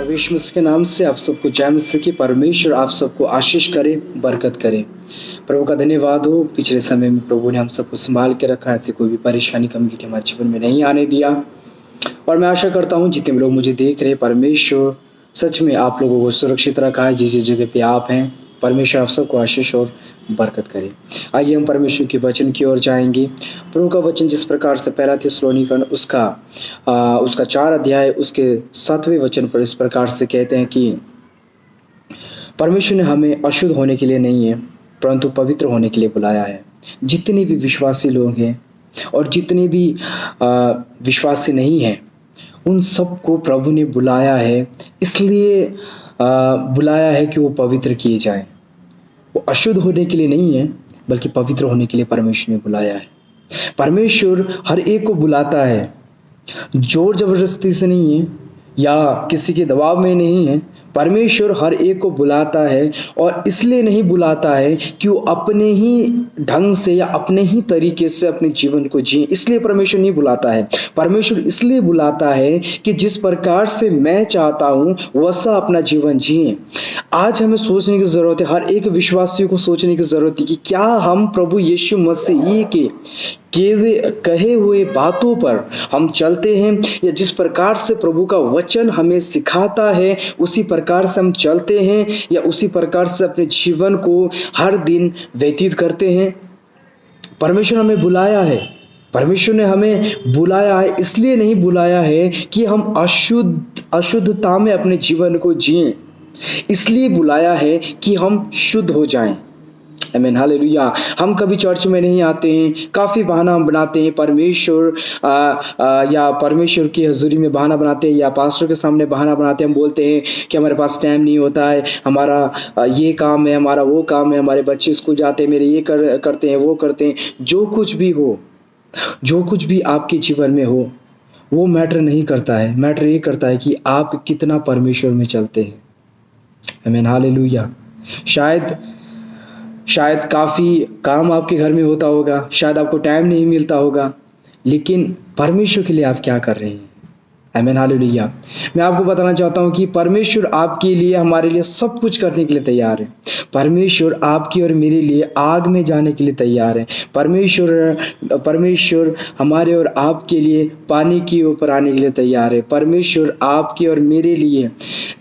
प्रभु यीशु मसीह के नाम से आप सबको जय मसीह की। परमेश्वर आप सबको आशीष करे, बरकत करे। प्रभु का धन्यवाद हो, पिछले समय में प्रभु ने हम सबको संभाल के रखा, ऐसी कोई भी परेशानी कमी हमारे जीवन में नहीं आने दिया। और मैं आशा करता हूँ जितने लोग मुझे देख रहे, परमेश्वर सच में आप लोगों को सुरक्षित रखा है। जिस जिस जगह पे आप हैं, परमेश्वर आप सबको आशीष और बरकत करे। आइए हम परमेश्वर के वचन की ओर जाएंगे। प्रभु का वचन जिस प्रकार से पहला थिस्सलुनीकन उसका 4 अध्याय उसके 7वें वचन पर इस प्रकार से कहते हैं कि परमेश्वर ने हमें अशुद्ध होने के लिए नहीं है परंतु पवित्र होने के लिए बुलाया है। जितने भी विश्वासी लोग हैं और जितने भी विश्वासी नहीं हैं, उन सबको प्रभु ने बुलाया है, इसलिए बुलाया है कि वो पवित्र किए जाएं। वो अशुद्ध होने के लिए नहीं है बल्कि पवित्र होने के लिए परमेश्वर ने बुलाया है। परमेश्वर हर एक को बुलाता है, जोर जबरदस्ती से नहीं है या किसी के दबाव में नहीं है। परमेश्वर हर एक को बुलाता है और इसलिए नहीं बुलाता है कि वो अपने ही ढंग से या अपने ही तरीके से अपने जीवन को जिए, इसलिए परमेश्वर नहीं बुलाता है। परमेश्वर इसलिए बुलाता है कि जिस प्रकार से मैं चाहता हूँ वैसा अपना जीवन जिए। आज हमें सोचने की ज़रूरत है, हर एक विश्वासी को सोचने की ज़रूरत है कि क्या हम प्रभु यीशु मसीह के कहे हुए बातों पर हम चलते हैं, या जिस प्रकार से प्रभु का वचन हमें सिखाता है उसी प्रकार से हम चलते हैं, या उसी प्रकार से अपने जीवन को हर दिन व्यतीत करते हैं। परमेश्वर हमें बुलाया है, परमेश्वर ने हमें बुलाया है, इसलिए नहीं बुलाया है कि हम अशुद्धता में अपने जीवन को जिएं, इसलिए बुलाया है कि हम शुद्ध हो जाएं। आमीन, हालेलुया। हम कभी चर्च में नहीं आते हैं, काफ़ी बहाना हम बनाते हैं, परमेश्वर की हजूरी में बहाना बनाते हैं या पास्टर के सामने बहाना बनाते हैं। हम बोलते हैं कि हमारे पास टाइम नहीं होता है, हमारा ये काम है, हमारा वो काम है, हमारे बच्चे स्कूल जाते हैं, मेरे ये करते हैं, वो करते हैं। जो कुछ भी हो, जो कुछ भी आपके जीवन में हो, वो मैटर नहीं करता है। मैटर ये करता है कि आप कितना परमेश्वर में चलते हैं। आमीन, हालेलुया। शायद काफ़ी काम आपके घर में होता होगा, शायद आपको टाइम नहीं मिलता होगा, लेकिन परमेश्वर के लिए आप क्या कर रहे हैं? आमीन, हालेलुया। मैं आपको बताना चाहता हूँ कि परमेश्वर आपके लिए, हमारे लिए सब कुछ करने के लिए तैयार है। परमेश्वर आपकी और मेरे लिए आग में जाने के लिए तैयार है। परमेश्वर हमारे और आपके लिए पानी के ऊपर आने के लिए तैयार है। परमेश्वर आपके और मेरे लिए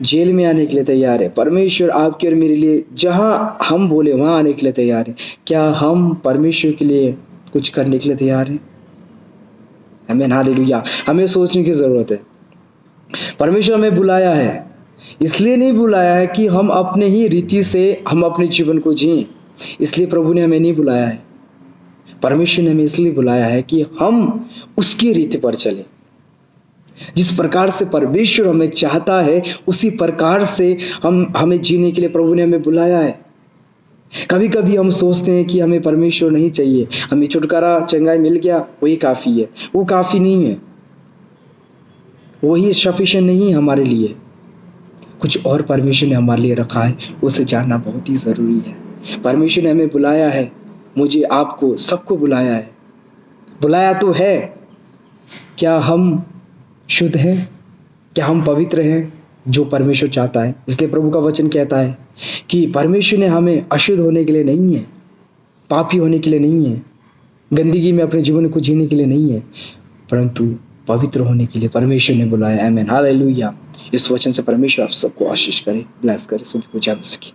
जेल में आने के लिए तैयार है। परमेश्वर आपके और मेरे लिए जहाँ हम बोले वहाँ आने के लिए तैयार है। क्या हम परमेश्वर के लिए कुछ करने के लिए तैयार हैं? आमीन, हालेलुया। हमें सोचने की ज़रूरत है। परमेश्वर हमें बुलाया है, इसलिए नहीं बुलाया है कि हम अपने ही रीति से हम अपने जीवन को जिएं, इसलिए प्रभु ने हमें नहीं बुलाया है। परमेश्वर ने हमें इसलिए बुलाया है कि हम उसकी रीति पर चलें। जिस प्रकार से परमेश्वर हमें चाहता है उसी प्रकार से हमें जीने के लिए प्रभु ने हमें बुलाया है। कभी कभी हम सोचते हैं कि हमें परमेश्वर नहीं चाहिए, हमें छुटकारा चंगाई मिल गया वही काफ़ी है। वो काफ़ी नहीं है, वही सफिशिएंट नहीं है हमारे लिए। कुछ और परमेश्वर ने हमारे लिए रखा है, उसे जानना बहुत ही ज़रूरी है। परमेश्वर ने हमें बुलाया है, मुझे, आपको, सबको बुलाया है। बुलाया तो है, क्या हम शुद्ध हैं? क्या हम पवित्र हैं जो परमेश्वर चाहता है? इसलिए प्रभु का वचन कहता है कि परमेश्वर ने हमें अशुद्ध होने के लिए नहीं है, पापी होने के लिए नहीं है, गंदगी में अपने जीवन को जीने के लिए नहीं है, परंतु पवित्र होने के लिए परमेश्वर ने बुलाया। आमीन, हालेलुया। इस वचन से परमेश्वर आप सबको आशीष करे, ब्लेस करे। सभी को जय मसीह की।